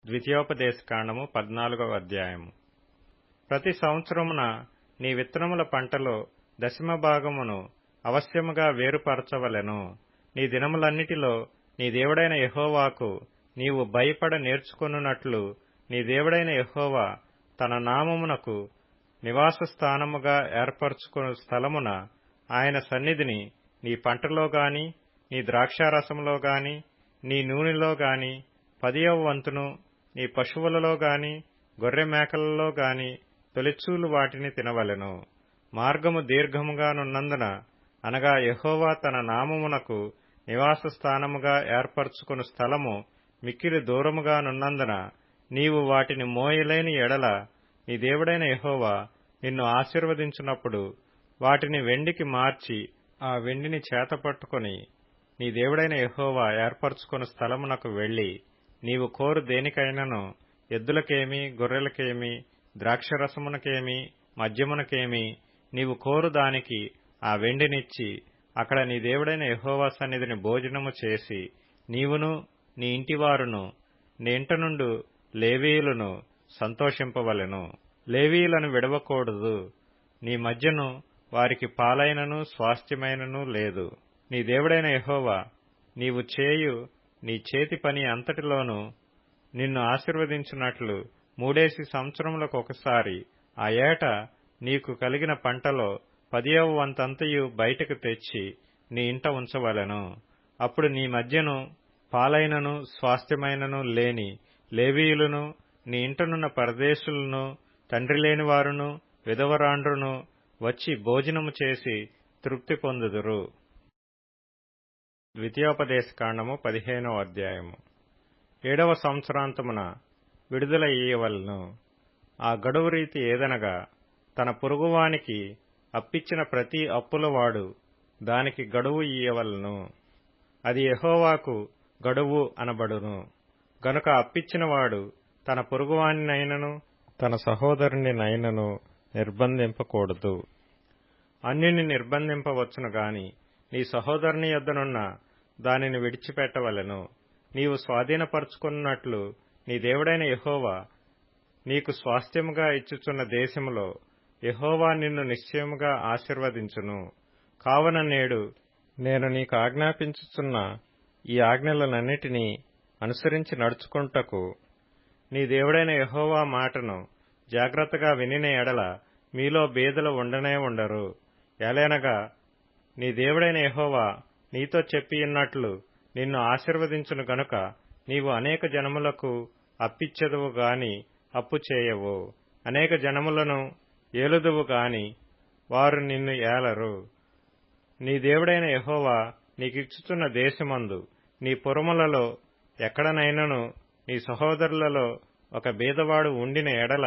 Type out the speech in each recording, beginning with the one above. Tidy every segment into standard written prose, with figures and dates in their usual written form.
ద్వితీయోపదేశకాండము 14వ అధ్యాయము. ప్రతి సంవత్సరమున నీ విత్తనముల పంటలో దశమ భాగమును అవశ్యముగా వేరుపరచవలెను. నీ దినములన్నిటిలో నీ దేవుడైన యెహోవాకు నీవు భయపడ నేర్చుకొనున్నట్లు నీ దేవుడైన యెహోవా తన నామమునకు నివాస స్థానముగా ఏర్పరచుకొను స్థలమున ఆయన సన్నిధిని నీ పంటలో గాని, నీ ద్రాక్షారసములో గాని, నీ నూనెలో గాని 10వ వంతును నీ పశువులలో గాని, గొర్రె మేకలలో గాని తొలిచూలు వాటిని తినవలెను. మార్గము దీర్ఘముగానున్నందున, అనగా యెహోవా తన నామమునకు నివాస స్థానముగా ఏర్పరచుకొను స్థలము మిక్కిలి దూరముగానున్నందున, నీవు వాటిని మోయలేని ఎడల నీ దేవుడైన యెహోవా నిన్ను ఆశీర్వదించునప్పుడు వాటిని వెండికి మార్చి ఆ వెండిని చేతపట్టుకొని నీ దేవుడైన యెహోవా ఏర్పరచుకొను స్థలమునకు వెళ్లి, నీవు కోరు దేనికైనను, ఎద్దులకేమి, గొర్రెలకేమి, ద్రాక్షరసమునకేమి, మద్యమునకేమి, నీవు కోరు దానికి ఆ వెండినిచ్చి అక్కడ నీ దేవుడైన యెహోవా సన్నిధిని భోజనము చేసి, నీవును నీ ఇంటివారును నీ ఇంట నుండు లేవీయులను సంతోషింపవలెను. లేవీయులను విడవకూడదు. నీ మధ్యను వారికి పాలైనను స్వాస్థ్యమైనను లేదు. నీ దేవుడైన యెహోవా నీవు చేయు నీ చేతి పని అంతటిలోనూ నిన్ను ఆశీర్వదించున్నట్లు 3 సంవత్సరములకు ఒకసారి ఆ ఏట నీకు కలిగిన పంటలో 10వ వంతంతయు బయటకు తెచ్చి నీ ఇంట ఉంచవలెను. అప్పుడు నీ మధ్యను పాలైనను స్వాస్థ్యమైనను లేని లేవీయులను, నీ ఇంటనున్న పరదేశులను, తండ్రి లేనివారును, విధవరాండ్రును వచ్చి భోజనము చేసి తృప్తి పొందుదురు. ద్వితీయోపదేశకాండము 15వ అధ్యాయము. 7వ సంవత్సరాంతమున విడుదల ఇయ్యవలెను. ఆ గడువు రీతి ఏదనగా, తన పొరుగువానికి అప్పిచ్చిన ప్రతి అప్పులవాడు దానికి గడువు ఇయ్యవలెను. అది యెహోవాకు గడువు అనబడును. గనుక అప్పిచ్చినవాడు తన పొరుగువానినైనను తన సహోదరునినైనను నిర్బంధింపకూడదు. అన్యుని నిర్బంధింపవచ్చును గాని నీ సహోదరుని యొద్దనున్న దానిని విడిచిపెట్టవలెను. నీవు స్వాధీనపరచుకున్నట్లు నీ దేవుడైన యెహోవా నీకు స్వాస్థ్యముగా ఇచ్చుచున్న దేశములో యెహోవా నిన్ను నిశ్చయముగా ఆశీర్వదించును. కావున నేడు నేను నీకు ఆజ్ఞాపించుచున్న ఈ ఆజ్ఞలనన్నిటినీ అనుసరించి నడుచుకొనుటకు నీ దేవుడైన యెహోవా మాటను జాగ్రత్తగా వినిన ఎడల మీలో బీదలు ఉండనే ఉండరు. ఎలయనగా నీ దేవుడైన యెహోవా నీతో చెప్పియున్నట్లు నిన్ను ఆశీర్వదించును గనుక నీవు అనేక జనములకు అప్పిచ్చెదవు గాని అప్పు చేయవు. అనేక జనములను ఏలుదువు గాని వారు నిన్ను ఏలరు. నీ దేవుడైన యెహోవా నీకిచ్చుచున్న దేశమందు నీ పురములలో ఎక్కడనైనను నీ సహోదరులలో ఒక బీదవాడు ఉండిన ఎడల,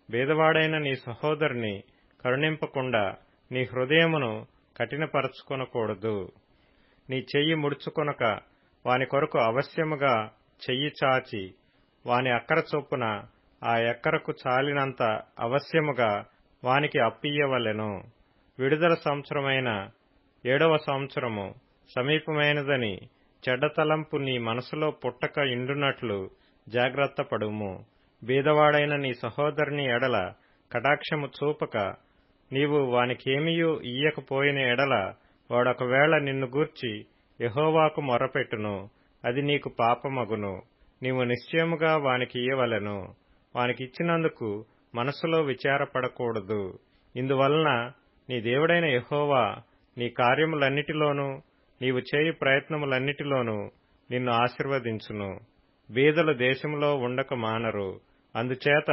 బీదవాడైన నీ సహోదరుని కరుణింపకుండా నీ హృదయమును కఠినపరచుకొనకూడదు. నీ చెయ్యి ముడుచుకొనక వాని కొరకు అవశ్యముగా చెయ్యి చాచి వాని అక్కర చొప్పున ఆ ఎక్కరకు చాలినంత అవశ్యముగా వానికి అప్పియ్యవలెను. విడుదల సంవత్సరమైన 7వ సంవత్సరము సమీపమైనదని చెడ్డ తలంపు నీ మనసులో పుట్టక ఇండునట్లు జాగ్రత్త పడుము. బీదవాడైన నీ సహోదరుని ఎడల కటాక్షము చూపక నీవు వానికేమియూ ఇయ్యకపోయిన ఎడల వాడొకవేళ నిన్ను గూర్చి యెహోవాకు మొర్రపెట్టును. అది నీకు పాపమగును. నీవు నిశ్చయముగా వానికి ఇయ్యవలెను. వానికిచ్చినందుకు మనసులో విచారపడకూడదు. ఇందువలన నీ దేవుడైన యెహోవా నీ కార్యములన్నిటిలోనూ నీవు చేయు ప్రయత్నములన్నిటిలోనూ నిన్ను ఆశీర్వదించును. బీదలు దేశములో ఉండక మానరు. అందుచేత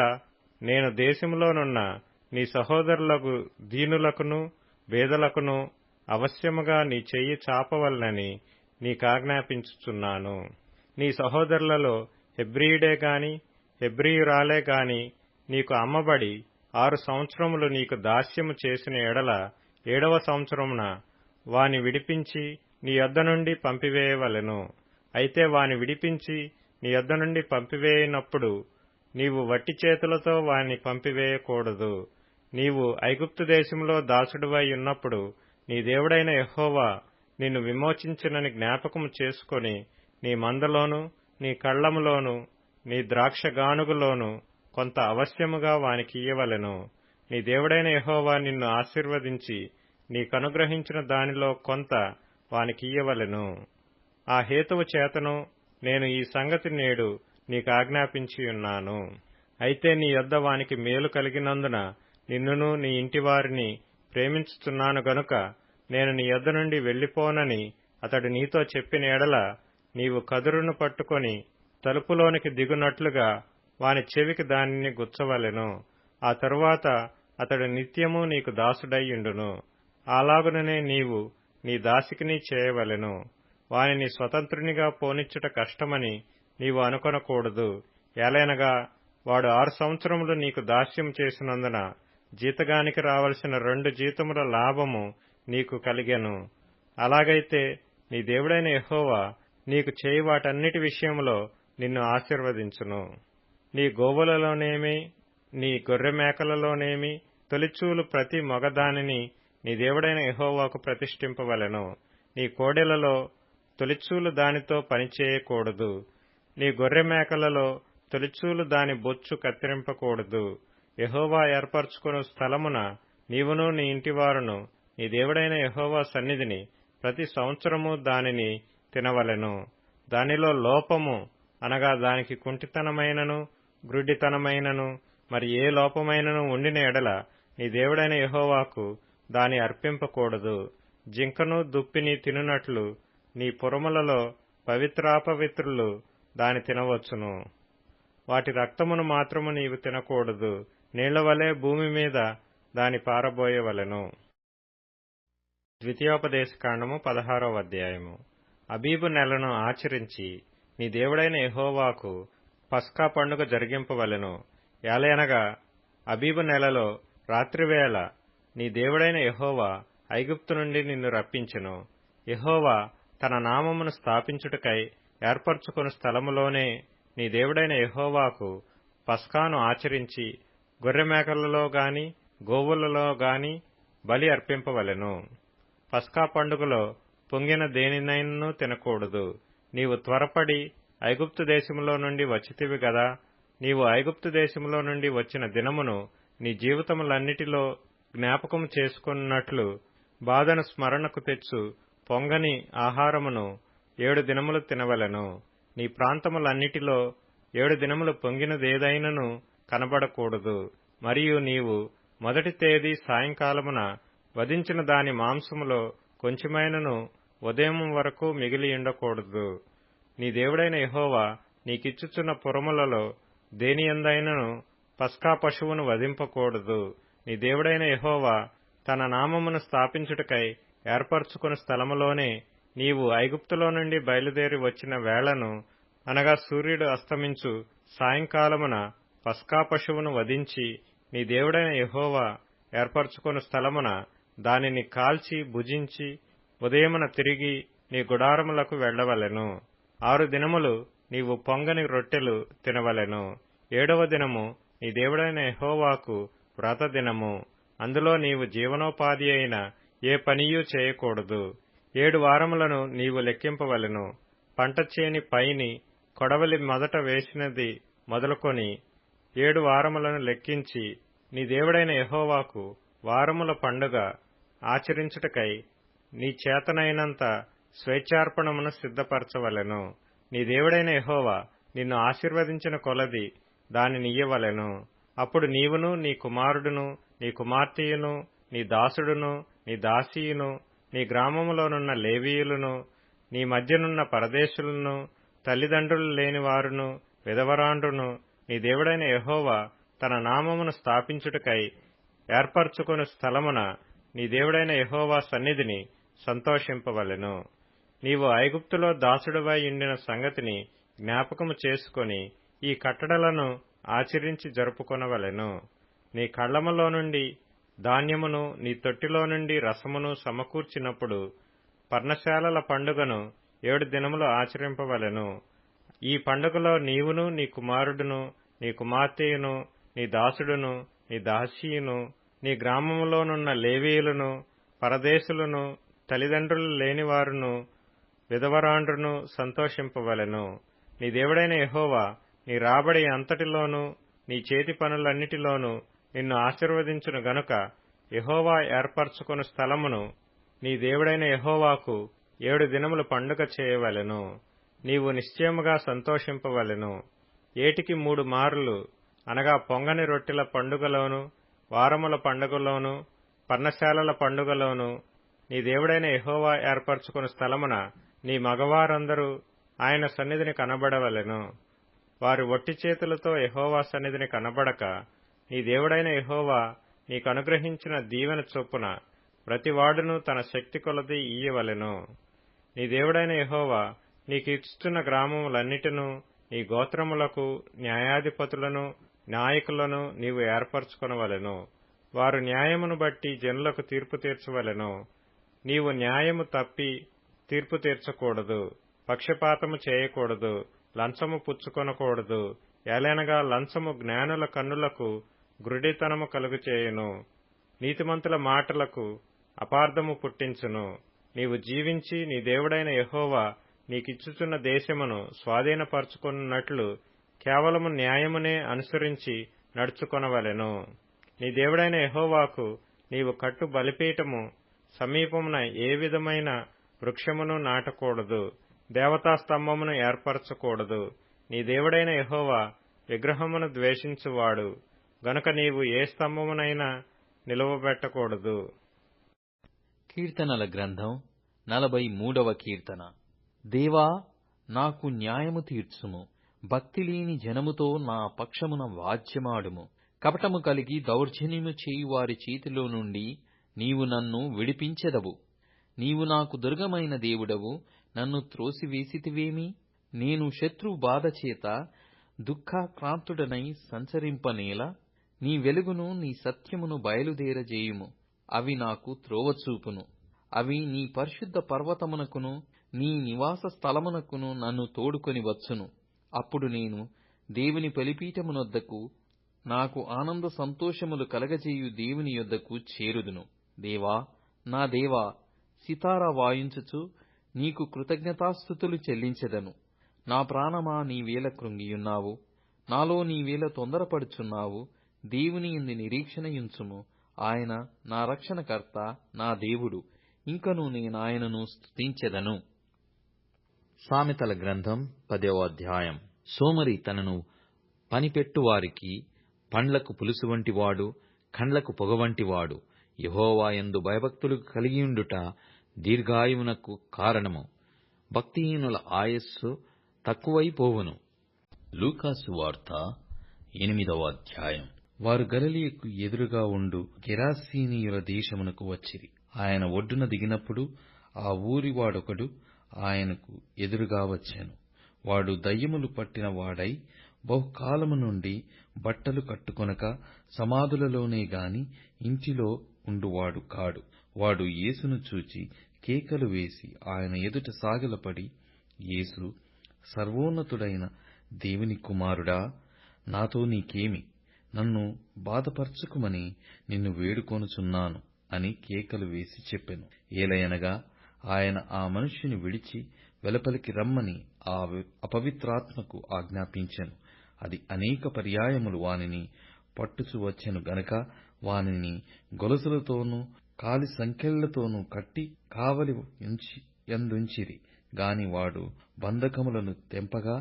నేను దేశములోనున్న నీ సహోదరులకు దీనులకును బీదలకును అవశ్యముగా నీ చెయ్యి చాపవలనని నీకాజ్ఞాపించుచున్నాను. నీ సహోదరులలో హెబ్రీయుడే గాని హెబ్రీయురాలే గాని నీకు అమ్మబడి 6 సంవత్సరములు నీకు దాస్యము చేసిన ఎడల 7వ సంవత్సరమున వాని విడిపించి నీ యొద్ద నుండి పంపివేయవలెను. అయితే వాని విడిపించి నీ యొద్ద నుండి పంపివేయనప్పుడు నీవు వట్టి చేతులతో వాని పంపివేయకూడదు. నీవు ఐగుప్తు దేశంలో దాసుడివై ఉన్నప్పుడు నీ దేవుడైన యెహోవా నిన్ను విమోచించినని జ్ఞాపకము చేసుకొని నీ మందలోను నీ కళ్లములోను నీ ద్రాక్షగానుగులోను కొంత అవశ్యముగా వానికియ్యవలెను. నీ దేవుడైన యెహోవా నిన్ను ఆశీర్వదించి నీకనుగ్రహించిన దానిలో కొంత వానికియ్యవలెను. ఆ హేతువు చేతను నేను ఈ సంగతి నేడు నీకాజ్ఞాపించియున్నాను. అయితే నీ యొద్ద వానికి మేలు కలిగినందున నిన్నును నీ ఇంటివారిని ప్రేమించుచున్నాను గనుక నేను నీ యొద్ద నుండి వెళ్లిపోనని అతడు నీతో చెప్పిన ఎడల నీవు కదురును పట్టుకొని తలుపులోనికి దిగునట్లుగా వాని చెవికి దానిని గుచ్చవలెను. ఆ తరువాత అతడు నిత్యము నీకు దాసుడైయుండును. అలాగుననే నీవు నీ దాసికిని చేయవలెను. వానిని స్వతంత్రునిగా పోనిచ్చుట కష్టమని నీవు అనుకొనకూడదు. ఏలైనగా వాడు 6 సంవత్సరములు నీకు దాస్యం చేసినందున జీతగానికి రావలసిన 2 జీతముల లాభము నీకు కలిగెను. అలాగైతే నీ దేవుడైన యెహోవా నీకు చేయి వాటన్నిటి విషయములో నిన్ను ఆశీర్వదించును. నీ గోవులలోనేమి నీ గొర్రె మేకలలోనేమి తొలిచూలు ప్రతి మొగదానిని నీ దేవుడైన యెహోవాకు ప్రతిష్ఠింపవలెను. నీ కోడెలలో తొలిచూలు దానితో పనిచేయకూడదు. నీ గొర్రె మేకలలో తొలిచూలు దాని బొచ్చు కత్తిరింపకూడదు. యెహోవా ఏర్పరచుకొను స్థలమున నీవును నీ ఇంటివారును నీ దేవుడైన యెహోవా సన్నిధిని ప్రతి సంవత్సరము దానిని తినవలెను. దానిలో లోపము అనగా దానికి కుంటితనమైనను గ్రుడ్డితనమైనను మరి ఏ లోపమైనను ఉండిన ఎడల నీ దేవుడైన యెహోవాకు దాని అర్పింపకూడదు. జింకను దుప్పిని తినునట్లు నీ పురములలో పవిత్రాపవిత్రులు దాని తినవచ్చును. వాటి రక్తమును మాత్రము నీవు తినకూడదు. నీళ్లవలే భూమి మీద దాని పారబోయవలెను. ద్వితీయోపదేశకాండము 16వ అధ్యాయము. అబీబు నెలను ఆచరించి నీ దేవుడైన యెహోవాకు పస్కా పండుగ జరిగింపవలెను. ఏలయనగా అబీబు నెలలో రాత్రివేళ నీ దేవుడైన యెహోవా ఐగుప్తు నుండి నిన్ను రప్పించెను. యెహోవా తన నామమును స్థాపించుటకై ఏర్పరచుకొను స్థలములోనే నీ దేవుడైన యెహోవాకు పస్కాను ఆచరించి గొర్రెమేకలలో గాని గోవులలో గాని బలి అర్పింపవలెను. పస్కా పండుగలో పొంగిన దేనినైనను తినకూడదు. నీవు త్వరపడి ఐగుప్తు దేశములో నుండి వచ్చితివి గదా. నీవు ఐగుప్తు దేశములో నుండి వచ్చిన దినమును నీ జీవితములన్నిటిలో జ్ఞాపకము చేసుకున్నట్లు బాధను స్మరణకు తెచ్చు పొంగని ఆహారమును 7 దినములు తినవలెను. నీ ప్రాంతములన్నిటిలో 7 దినములు పొంగినదేదైనను కనబడకూడదు. మరియు నీవు మొదటి తేదీ సాయంకాలమున వధించిన దాని మాంసములో కొంచెమైనను ఉదయం వరకు మిగిలియుండకూడదు. నీ దేవుడైన యెహోవా నీకిచ్చుచున్న పురములలో దేనియందైనను పస్కా పశువును వధింపకూడదు. నీ దేవుడైన యెహోవా తన నామమును స్థాపించుటకై ఏర్పరచుకుని స్థలములోనే నీవు ఐగుప్తులో నుండి బయలుదేరి వచ్చిన వేళను అనగా సూర్యుడు అస్తమించు సాయంకాలమున పస్కా పశువును వధించి నీ దేవుడైన యెహోవా ఏర్పరచుకుని స్థలమున దానిని కాల్చి భుజించి ఉదయమున తిరిగి నీ గుడారములకు వెళ్లవలెను. 6 దినములు నీవు పొంగని రొట్టెలు తినవలెను. 7వ దినము నీ దేవుడైన యెహోవాకు వ్రత దినము. అందులో నీవు జీవనోపాధి అయిన ఏ పనియూ చేయకూడదు. 7 వారములను నీవు లెక్కింపవలెను. పంట చేని పైని కొడవలి మొదట వేసినది మొదలుకొని 7 వారములను లెక్కించి నీ దేవుడైన యెహోవాకు వారముల పండుగ ఆచరించుటకై నీ చేతనైనంత స్వేచ్ఛార్పణమును సిద్ధపరచవలెను. నీ దేవుడైన యెహోవా నిన్ను ఆశీర్వదించిన కొలది దానినియ్యవలెను. అప్పుడు నీవును నీ కుమారుడును నీ కుమార్తెయును నీ దాసుడును నీ దాసీయును నీ గ్రామములోనున్న లేవీయులను నీ మధ్యనున్న పరదేశులను తల్లిదండ్రులు లేనివారును విధవరాండ్రును నీ దేవుడైన యెహోవా తన నామమును స్థాపించుటకై ఏర్పరచుకొను స్థలమున నీ దేవుడైన యెహోవా సన్నిధిని సంతోషింపవలెను. నీవు ఐగుప్తులో దాసుడివై ఉండిన సంగతిని జ్ఞాపకము చేసుకొని ఈ కట్టడలను ఆచరించి జరుపుకొనవలెను. నీ కళ్ళములో నుండి ధాన్యమును నీ తొట్టిలో నుండి రసమును సమకూర్చినప్పుడు పర్ణశాలల పండుగను 7 దినములు ఆచరింపవలెను. ఈ పండుగలో నీవును నీ కుమారుడును నీ కుమార్తెయును నీ దాసుడును నీ దాసీయును నీ గ్రామములోనున్న లేవీయులను పరదేశులను తల్లిదండ్రులు లేనివారును విధవరాండ్రును సంతోషింపవలెను. నీ దేవుడైన యెహోవా నీ రాబడి అంతటిలోనూ నీ చేతి పనులన్నిటిలోనూ నిన్ను ఆశీర్వదించును గనుక యెహోవా ఏర్పరచుకొను స్థలమును నీ దేవుడైన యెహోవాకు 7 దినములు పండుగ చేయవలెను. నీవు నిశ్చయముగా సంతోషింపవలెను. ఏటికి 3 మారులు అనగా పొంగని రొట్టెల పండుగలోను, వారముల పండుగలోను, పర్ణశాలల పండుగలోను నీ దేవుడైన యెహోవా ఏర్పరచుకుని స్థలమున నీ మగవారందరూ ఆయన సన్నిధిని కనబడవలెను. వారు ఒట్టి చేతులతో యెహోవా సన్నిధిని కనబడక నీ దేవుడైన యెహోవా నీకనుగ్రహించిన దీవెన చొప్పున ప్రతివాడును తన శక్తి కొలది ఇయ్యవలెను. నీ దేవుడైన యెహోవా నీకిచ్చుతున్న గ్రామములన్నిటినూ నీ గోత్రములకు న్యాయాధిపతులను నాయకులను నీవు ఏర్పరచుకొనవలెను. వారు న్యాయమును బట్టి జనులకు తీర్పు తీర్చవలెను. నీవు న్యాయము తప్పి తీర్పు తీర్చకూడదు, పక్షపాతము చేయకూడదు, లంచము పుచ్చుకొనకూడదు. ఏలైనగా లంచము జ్ఞానుల కన్నులకు గ్రుడితనము కలుగుచేయును, నీతిమంతుల మాటలకు అపార్థము పుట్టించును. నీవు జీవించి నీ దేవుడైన యెహోవా నీకిచ్చుచున్న దేశమును స్వాధీనపరచుకున్నట్లు కేవలము న్యాయమునే అనుసరించి నడుచుకొనవలెను. నీ దేవుడైన యెహోవాకు నీవు కట్టు బలిపీఠము సమీపమున ఏ విధమైన వృక్షమును నాటకూడదు, దేవతా స్తంభమును ఏర్పరచకూడదు. నీ దేవుడైన యెహోవా విగ్రహమును ద్వేషించువాడు గనుక నీవు ఏ స్తంభమునైనా నిలువబెట్టకూడదు. కీర్తనల గ్రంథం 43వ కీర్తన. దేవా, నాకు న్యాయము తీర్చుము, భక్తిలేని జనముతో నా పక్షమున వాద్యమాడుము. కపటము కలిగి దౌర్జన్యము చేయువారి చేతిలో నుండి నీవు నన్ను విడిపించెదవు. నీవు నాకు దుర్గమైన దేవుడవు, నన్ను త్రోసివేసితివేమి? నేను శత్రువు బాధచేత దుఃఖాక్రాంతుడనై సంచరింపనేలా? నీ వెలుగును నీ సత్యమును బయలుదేరజేయుము, అవి నాకు త్రోవచూపును. అవి నీ పరిశుద్ధ పర్వతమునకును నీ నివాస స్థలమునకును నన్ను తోడుకొని వచ్చును. అప్పుడు నేను దేవుని బలిపీఠమునొద్దకు, నాకు ఆనంద సంతోషములు కలగజేయు దేవుని యొద్దకు చేరుదును. దేవా, నా దేవా, సితారా వాయించుచు నీకు కృతజ్ఞతాస్తుతులు చెల్లించెదను. నా ప్రాణమా, నీవేళ కృంగియున్నావు? నాలో నీవేళ తొందరపడుచున్నావు? దేవుని యందు నిరీక్షణయుంచుము. ఆయన నా రక్షణకర్త, నా దేవుడు. ఇంకను నేనాయనను స్తుతించెదను. సామెతల గ్రంథం 10వ అధ్యాయం. సోమరి తనను పనిపెట్టువారికి పండ్లకు పులుసు వంటివాడు, కండ్లకు పొగ వంటివాడు. యెహోవా యందు భయభక్తులు కలిగియుండుట దీర్ఘాయువునకు కారణము. భక్తిహీనుల ఆయస్సు తక్కువైపోవును. లూకాసు వార్త 8వ అధ్యాయం. వారు గలిలయకు ఎదురుగా ఉండు గెరాసీనీయుల దేశమునకు వచ్చిరి. ఆయన ఒడ్డున దిగినప్పుడు ఆ ఊరి వాడొకడు ఆయనకు ఎదురుగా వచ్చెను. వాడు దయ్యములు పట్టిన వాడై బహుకాలము నుండి బట్టలు కట్టుకొనక సమాధులలోనే గాని ఇంటిలో ఉండువాడు కాడు. వాడు యేసును చూచి కేకలు వేసి ఆయన ఎదుట సాగిలపడి, యేసు, సర్వోన్నతుడైన దేవుని కుమారుడా, నాతో నీకేమి? నన్ను బాధపరచుకుమని నిన్ను వేడుకొనుచున్నాను అని కేకలు వేసి చెప్పెను. ఏలయనగా ఆయన ఆ మనుష్యుని విడిచి వెలుపలికి రమ్మని ఆ అపవిత్రాత్మకు ఆజ్ఞాపించెను. అది అనేక పర్యాయములు వానిని పట్టుచు వచ్చెను గనుక వానిని గొలుసులతోనూ కాలి సంకెళ్లతోనూ కట్టి కావలి యందుంచిరి. గాని వాడు బంధకములను తెంపగా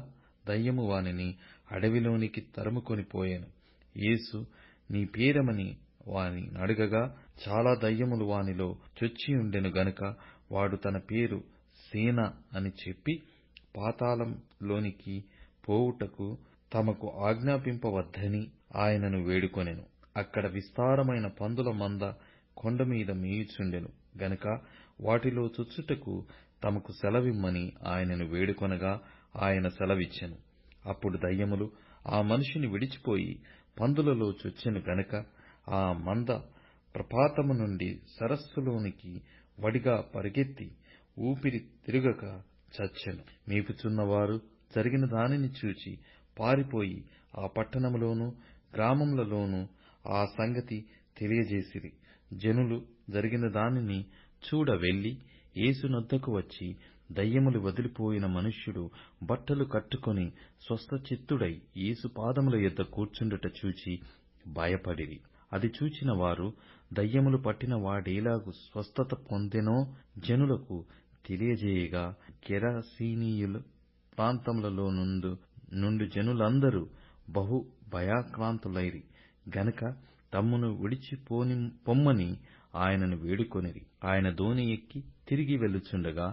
దయ్యము వానిని అడవిలోనికి తరుముకొని పోయెను. యేసు నీ పేరమని వాని నడుగగా చాలా దయ్యములు వానిలో చొచ్చియుండెను గనుక వాడు తన పేరు సేన అని చెప్పి పాతాళంలోనికి పోవుటకు తమకు ఆజ్ఞాపింపవద్దని ఆయనను వేడుకొనెను. అక్కడ విస్తారమైన పందుల మంద కొండమీద మేయుచుండెను గనుక వాటిలో చొచ్చుటకు తమకు సెలవిమ్మని ఆయనను వేడుకొనగా ఆయన సెలవిచ్చెను. అప్పుడు దయ్యములు ఆ మనిషిని విడిచిపోయి పందులలో చొచ్చెను గనుక ఆ మంద ప్రపాతము నుండి సరస్సులోనికి వడిగా పరిగెత్తి ఊపిరి తిరుగక చచ్చెను. మేపుచున్నవారు జరిగిన దానిని చూచి పారిపోయి ఆ పట్టణములోనూ గ్రామములలోనూ ఆ సంగతి తెలియజేసిరి. జనులు జరిగిన దానిని చూడ వెళ్లి యేసునొద్దకు వచ్చి దయ్యములు వదిలిపోయిన మనుష్యుడు బట్టలు కట్టుకొని స్వస్థచిత్తుడై యేసు పాదముల యొద్ద కూర్చుండుట చూచి భయపడిరి. అది చూచిన వారు దయ్యములు పట్టిన వాడేలాగు స్వస్థత పొందెనో జనులకు తెలియజేయగా, గెరసీనీయుల ప్రాంతములలో నుండు జనులందరూ బహు భయాక్రాంతులైరి గనుక తమ్మును పొమ్మని ఆయనను వేడుకొనిరి. ఆయన దోణి ఎక్కి తిరిగి వెళ్ళుచుండగా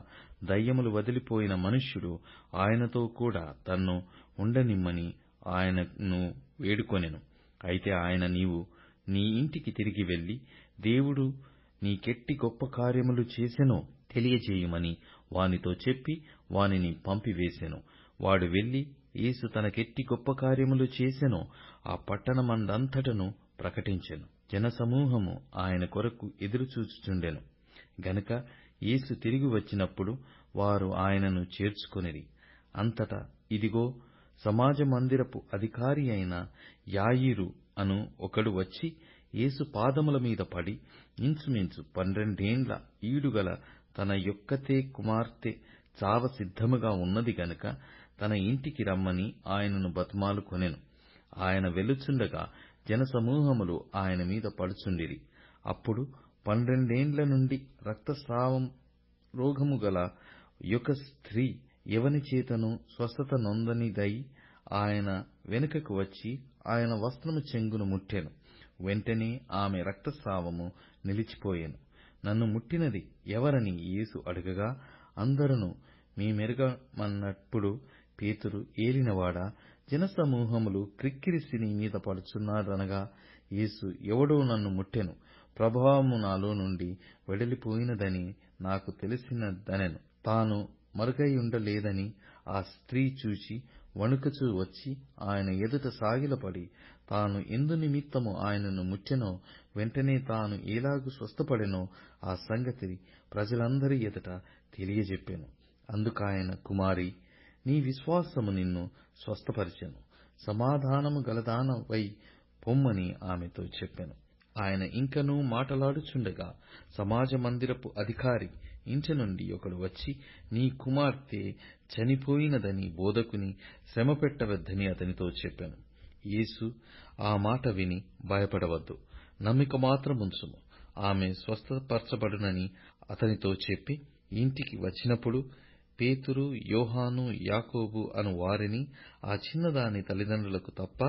దయ్యములు వదిలిపోయిన మనుష్యుడు ఆయనతో కూడా తన్ను ఉండనిమ్మని ఆయనను వేడుకొనెను. అయితే ఆయన, నీవు నీ ఇంటికి తిరిగి వెళ్లి దేవుడు నీకెట్టి గొప్ప కార్యములు చేసెనో తెలియజేయుమని వానితో చెప్పి వానిని పంపివేసెను. వాడు వెళ్లి యేసు తనకెట్టి గొప్ప కార్యములు చేసెనో ఆ పట్టణమందంతటను ప్రకటించెను. జనసమూహము ఆయన కొరకు ఎదురుచూచుచుండెను గనుక యేసు తిరిగి వచ్చినప్పుడు వారు ఆయనను చేర్చుకొనిరి. అంతటా ఇదిగో, సమాజ మందిరపు అధికారి అయిన యాయీరు అను ఒకడు వచ్చి యేసు పాదముల మీద పడి, ఇంచుమించు 12 ఏండ్ల ఈడుగల తన యొక్కతే కుమార్తె చావ సిద్ధముగా ఉన్నది గనుక తన ఇంటికి రమ్మని ఆయనను బతిమాలుకొనెను. ఆయన వెళ్ళుచుండగా జనసమూహములు ఆయన మీద పడుచుండిరి. అప్పుడు 12 ఏండ్ల నుండి రక్తస్రావం రోగము గల ఒక స్త్రీ ఎవని చేతను స్వస్థత నొందనిదై ఆయన వెనుకకు వచ్చి ఆయన వస్త్రము చెంగును ముట్టెను. వెంటనే ఆమె రక్తస్రావము నిలిచిపోయెను. నన్ను ముట్టినది ఎవరని యేసు అడగగా, అందరును మేమెరగమన్నప్పుడు పేతురు, ఏలినవాడా, జనసమూహములు క్రిక్కిరిసి నీ మీద పడుచున్నారనగా యేసు, ఎవడో నన్ను ముట్టెను, ప్రభావము నాలో నుండి వెడలిపోయినదని నాకు తెలిసినదనెను. తాను మరుగైయుండలేదని ఆ స్త్రీ చూచి వణుకుచూ వచ్చి ఆయన ఎదుట సాగిలపడి, తాను ఎందు నిమిత్తము ఆయనను ముట్టెనో, వెంటనే తాను ఎలాగు స్వస్థపడెనో ఆ సంగతి ప్రజలందరి ఎదుట తెలియజెప్పెను. అందుకాయన, కుమారీ, నీ విశ్వాసము నిన్ను స్వస్థపరిచెను, సమాధానము గలదానవై పొమ్మని ఆమెతో చెప్పెను. ఆయన ఇంకనూ మాటలాడుచుండగా సమాజ మందిరపు అధికారి ఇంటి నుండి ఒకడు వచ్చి, నీ కుమార్తె చనిపోయినదని బోధకుని శ్రమ పెట్టవద్దని అతనితో చెప్పెను. యేసు ఆ మాట విని, భయపడవద్దు, నమ్మిక మాత్రముంచుము, ఆమె స్వస్థపరచబడునని అతనితో చెప్పి ఇంటికి వచ్చినప్పుడు పేతురు, యోహాను, యాకోబు అను వారిని, ఆ చిన్నదాని తల్లిదండ్రులకు తప్ప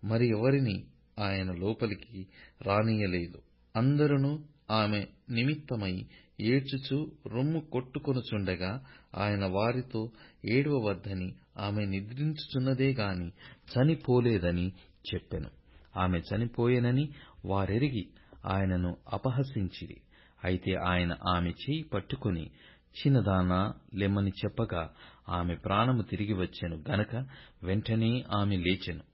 మరి ఎవరిని ఆయన లోపలికి రానియ్యలేదు. అందరును ఆమె నిమిత్తమై ఏడ్చుచూ రొమ్ము కొట్టుకొనుచుండగా ఆయన వారితో, ఏడవవద్దని, ఆమె నిద్రించుచున్నదే గాని చనిపోలేదని చెప్పెను. ఆమె చనిపోయెనని వారెరిగి ఆయనను అపహసించిరి. అయితే ఆయన ఆమె చేయి పట్టుకుని, చిన్నదానా, లెమ్మని చెప్పగా ఆమె ప్రాణము తిరిగి వచ్చెను గనక వెంటనే ఆమె లేచెను.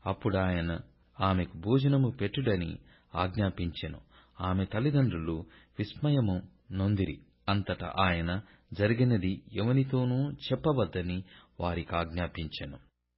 అప్పుడు ఆయన ఆమెకు భోజనము పెట్టుడని ఆజ్ఞాపించెను. ఆమె తల్లిదండ్రులు విస్మయము నొందిరి. అంతటా ఆయన జరిగినది ఎవనితోనూ చెప్పవద్దని వారికాజ్ఞాపించెను.